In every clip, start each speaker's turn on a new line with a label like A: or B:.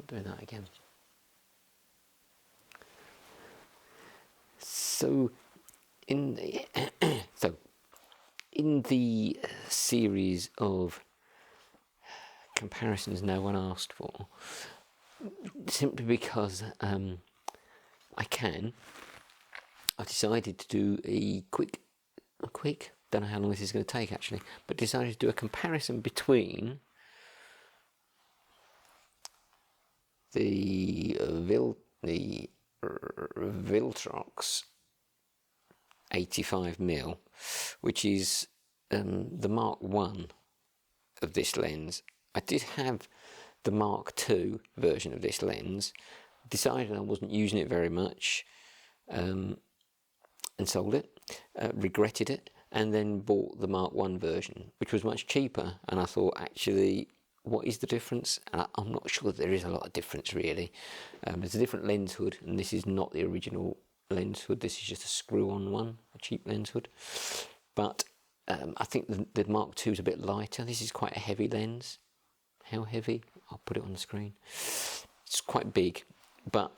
A: doing that again. So in the series of comparisons no one asked for, simply because I've decided to do a quick, don't know how long this is going to take actually, but decided to do a comparison between the Viltrox 85mm, which is the Mark 1 of this lens. I did have the Mark 2 version of this lens, decided I wasn't using it very much, and sold it, regretted it, and then bought the Mark 1 version, which was much cheaper. And I thought, actually, what is the difference? And I'm not sure there is a lot of difference really. There's a different lens hood, and this is not the original lens hood. This is just a screw-on one, a cheap lens hood. But I think the Mark 2 is a bit lighter. This is quite a heavy lens. How heavy? I'll put it on the screen. It's quite big, but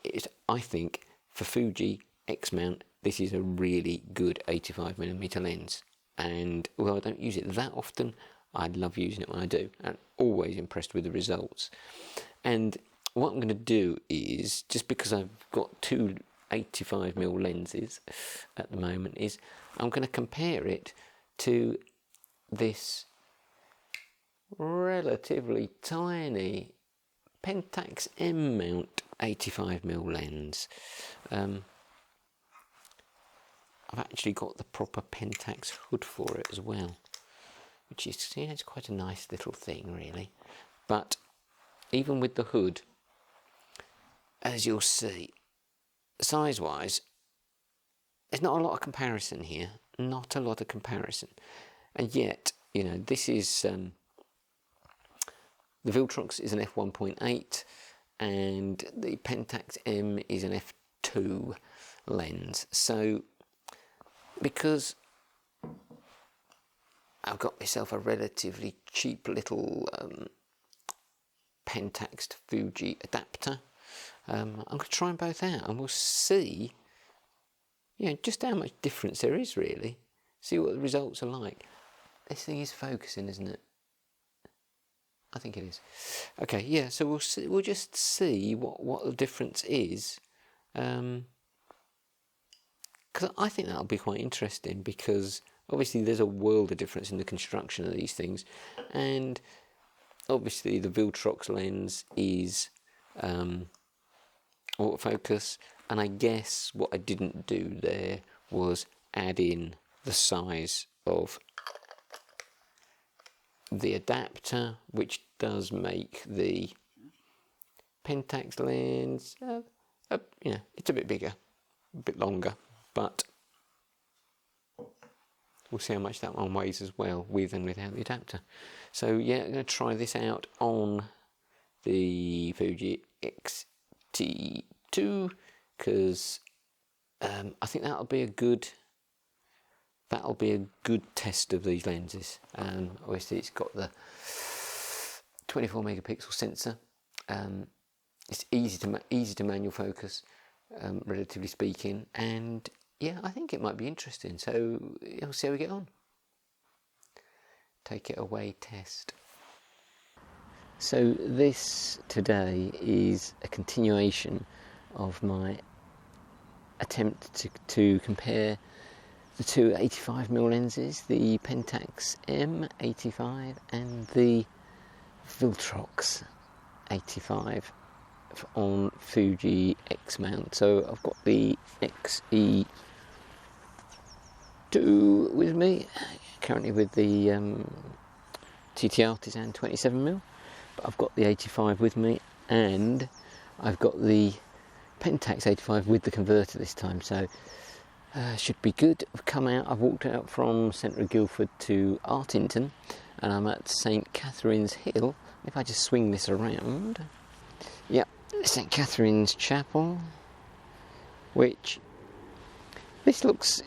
A: I think for Fuji X-mount, this is a really good 85mm lens. And although I don't use it that often, I love using it when I do, and always impressed with the results. And what I'm going to do is, just because I've got two 85mm lenses at the moment, is I'm going to compare it to this relatively tiny Pentax M mount 85mm lens. I've actually got the proper Pentax hood for it as well, which is, you know, it's quite a nice little thing really. But even with the hood, as you'll see, size wise, there's not a lot of comparison here, not a lot of comparison. And yet, you know, this is the Viltrox is an f1.8 and the Pentax M is an f2 lens. So because I've got myself a relatively cheap little Pentax to Fuji adapter, I'm going to try them both out, and we'll see, you know, just how much difference there is really. See what the results are like. This thing is focusing, isn't it? I think it is. Okay, yeah. So we'll see. We'll just see what the difference is. Because I think that'll be quite interesting, because obviously there's a world of difference in the construction of these things, and obviously the Viltrox lens is autofocus, and I guess what I didn't do there was add in the size of the adapter, which does make the Pentax lens, you know, it's a bit bigger, a bit longer. But we'll see how much that one weighs as well, with and without the adapter. So yeah, I'm going to try this out on the Fuji X-T2, because I think that'll be a good test of these lenses. Obviously it's got the 24 megapixel sensor. It's easy to manual focus, relatively speaking, and yeah, I think it might be interesting. So we'll see how we get on. Take it away test. So this today is a continuation of my attempt to compare the two 85mm lenses, the Pentax M85 and the Viltrox 85 on Fuji X mount. So I've got the XE2 with me, currently with the TT Artisan 27mm, but I've got the 85 with me, and I've got the Pentax 85 with the converter this time, so should be good. I've walked out from centre of Guildford to Artington, and I'm at St Catherine's Hill. If I just swing this around, yep, St Catherine's Chapel, which this looks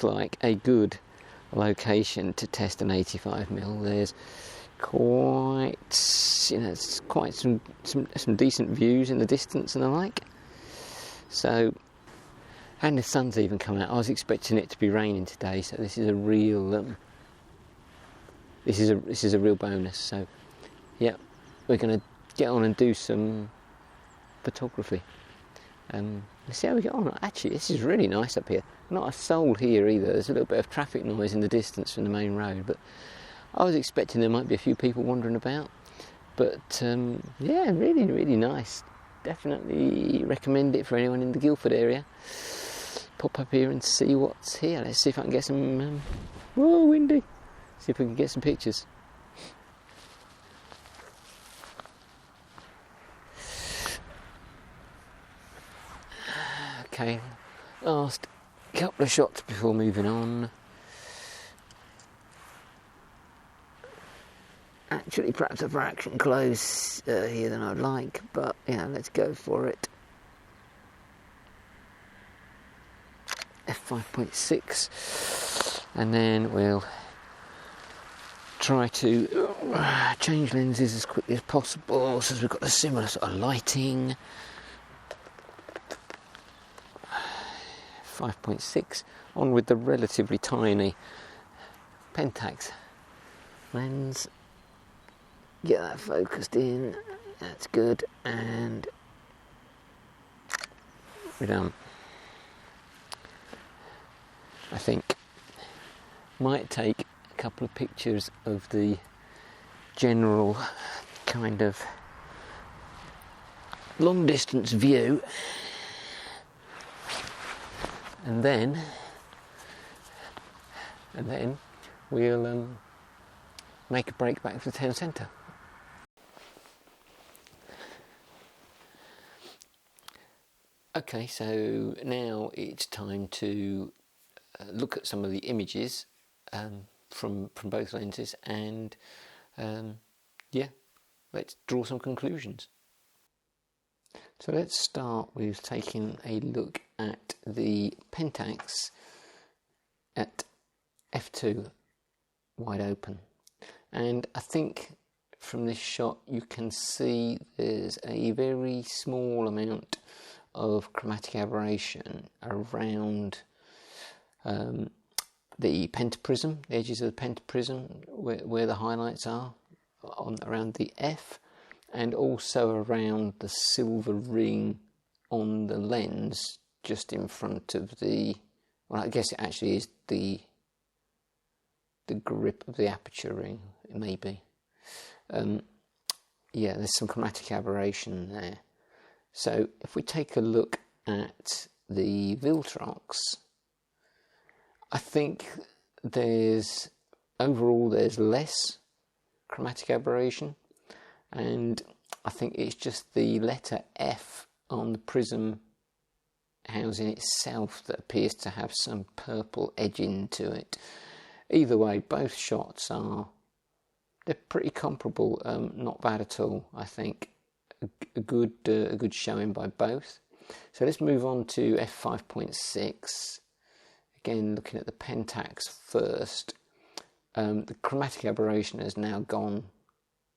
A: like a good location to test an 85mm. There's quite, it's quite some decent views in the distance and the like. So, and the sun's even come out. I was expecting it to be raining today, so this is a real this is a real bonus. So, yeah, we're going to get on and do some photography. Let's see how we get on. Actually, this is really nice up here. Not a soul here either. There's a little bit of traffic noise in the distance from the main road, but I was expecting there might be a few people wandering about. But yeah, really, really nice. Definitely recommend it for anyone in the Guildford area. Pop up here and see what's here. Let's see if I can get some... whoa, windy. See if we can get some pictures. Okay, last couple of shots before moving on. Actually, perhaps a fraction close here than I'd like, but yeah, let's go for it. f5.6, and then we'll try to change lenses as quickly as possible, since we've got a similar sort of lighting. 5.6, on with the relatively tiny Pentax lens. Get that focused in, that's good, and we're done. I think might take a couple of pictures of the general kind of long distance view, and then we'll make a break back to the town centre. Okay, so now it's time to look at some of the images from both lenses, and yeah, let's draw some conclusions. So let's start with taking a look at the Pentax at f2 wide open, and I think from this shot you can see there's a very small amount of chromatic aberration around the pentaprism, the edges of the pentaprism where the highlights are around the F, and also around the silver ring on the lens just in front of the, well, I guess it actually is the grip of the aperture ring, it may be. Yeah, there's some chromatic aberration there. So if we take a look at the Viltrox, I think overall there's less chromatic aberration, and I think it's just the letter F on the prism housing itself that appears to have some purple edging to it. Either way, both shots they're pretty comparable, not bad at all. I think a good showing by both. So let's move on to f5.6. Again, looking at the Pentax first, the chromatic aberration has now gone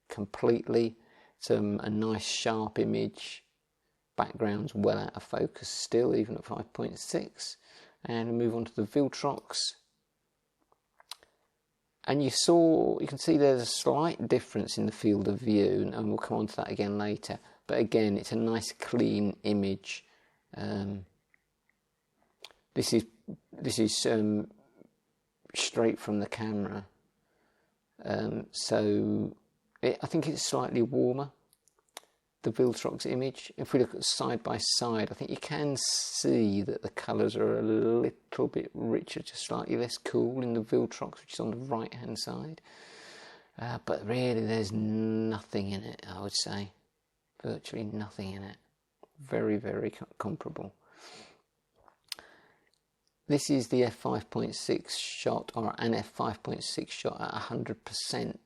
A: completely. It's a nice sharp image. Background's well out of focus still, even at 5.6. And we move on to the Viltrox. And you can see there's a slight difference in the field of view, and we'll come on to that again later. But again, it's a nice clean image. This is straight from the camera, so I think it's slightly warmer, the Viltrox image. If we look at side by side, I think you can see that the colours are a little bit richer, just slightly less cool in the Viltrox, which is on the right hand side. But really there's nothing in it, I would say. Virtually nothing in it. Very, very comparable. This is the f5.6 shot, or an f5.6 shot at 100%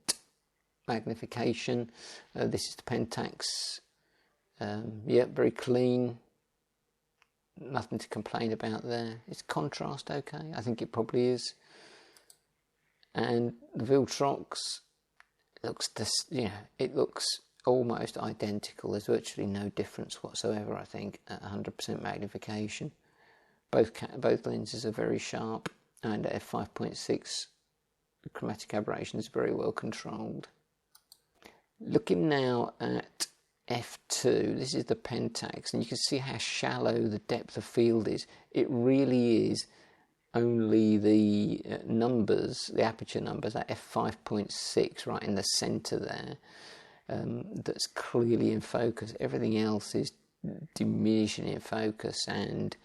A: magnification. This is the Pentax. Yeah, very clean. Nothing to complain about there. Is contrast okay? I think it probably is. And the Viltrox, looks this, you know, it looks almost identical. There's virtually no difference whatsoever, I think, at 100% magnification. Both lenses are very sharp, and at f5.6 the chromatic aberration is very well controlled. Looking now at f2, this is the Pentax, and you can see how shallow the depth of field is. It really is only the numbers, the aperture numbers, at f5.6 right in the centre there, that's clearly in focus. Everything else is diminishing in focus, and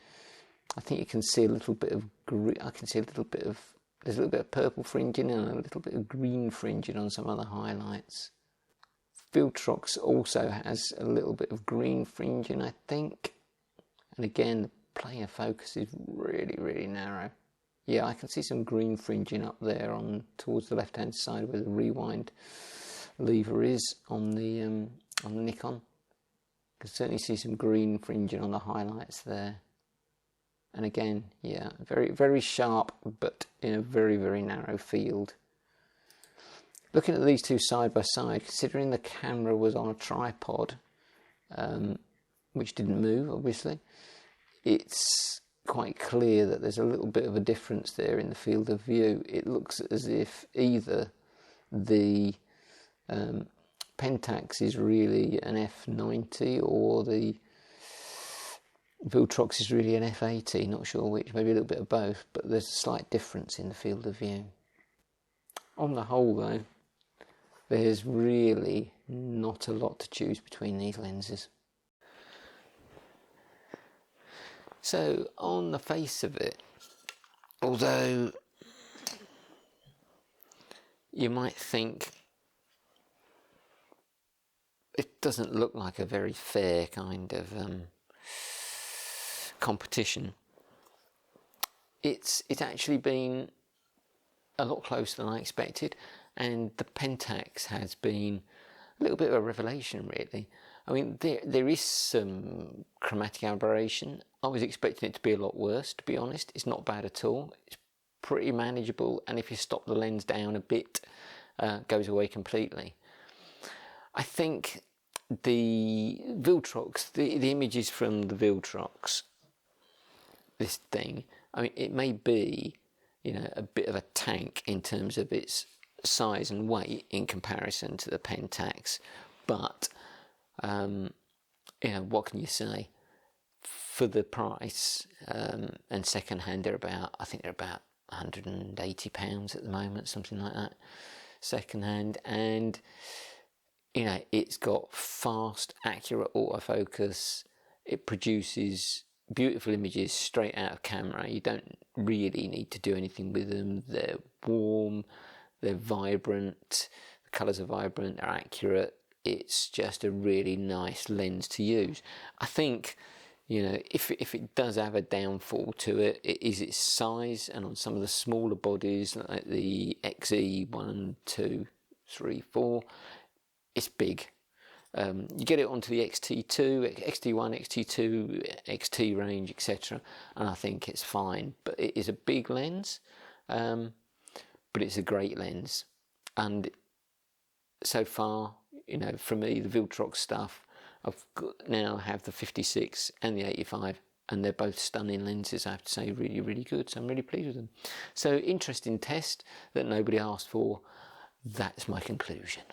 A: I think you can see a little bit of green. I can see a little bit of, there's a little bit of purple fringing and a little bit of green fringing on some of the highlights. Viltrox also has a little bit of green fringing, I think, and again the plane of focus is really, really narrow. Yeah, I can see some green fringing up there on towards the left hand side where the rewind lever is on the Nikon. You can certainly see some green fringing on the highlights there. And again, yeah, very, very sharp, but in a very, very narrow field. Looking at these two side by side, considering the camera was on a tripod, which didn't move, obviously, it's quite clear that there's a little bit of a difference there in the field of view. It looks as if either the Pentax is really an f90 or the Viltrox is really an f80, not sure which, maybe a little bit of both, but there's a slight difference in the field of view. On the whole though, there's really not a lot to choose between these lenses. So on the face of it, although you might think it doesn't look like a very fair kind of competition, it's actually been a lot closer than I expected, and the Pentax has been a little bit of a revelation, really. I mean, there is some chromatic aberration. I was expecting it to be a lot worse, to be honest. It's not bad at all. It's pretty manageable, and if you stop the lens down a bit, goes away completely. I think the Viltrox, the images from the Viltrox, this thing, I mean, it may be, you know, a bit of a tank in terms of its size and weight in comparison to the Pentax, but you know, what can you say? For the price, and second hand, I think they're about £180 at the moment, something like that, second hand. And you know, it's got fast, accurate autofocus. It produces beautiful images straight out of camera. You don't really need to do anything with them. They're warm, they're vibrant, the colours are vibrant, they're accurate. It's just a really nice lens to use. I think, you know, if it does have a downfall to it, it is its size, and on some of the smaller bodies like the XE1, 2, 3, 4, it's big. You get it onto the XT2, XT1, XT2, XT range, etc., and I think it's fine. But it is a big lens, but it's a great lens. And so far, you know, for me, the Viltrox stuff, now have the 56 and the 85, and they're both stunning lenses, I have to say, really, really good. So I'm really pleased with them. So interesting test that nobody asked for. That's my conclusion.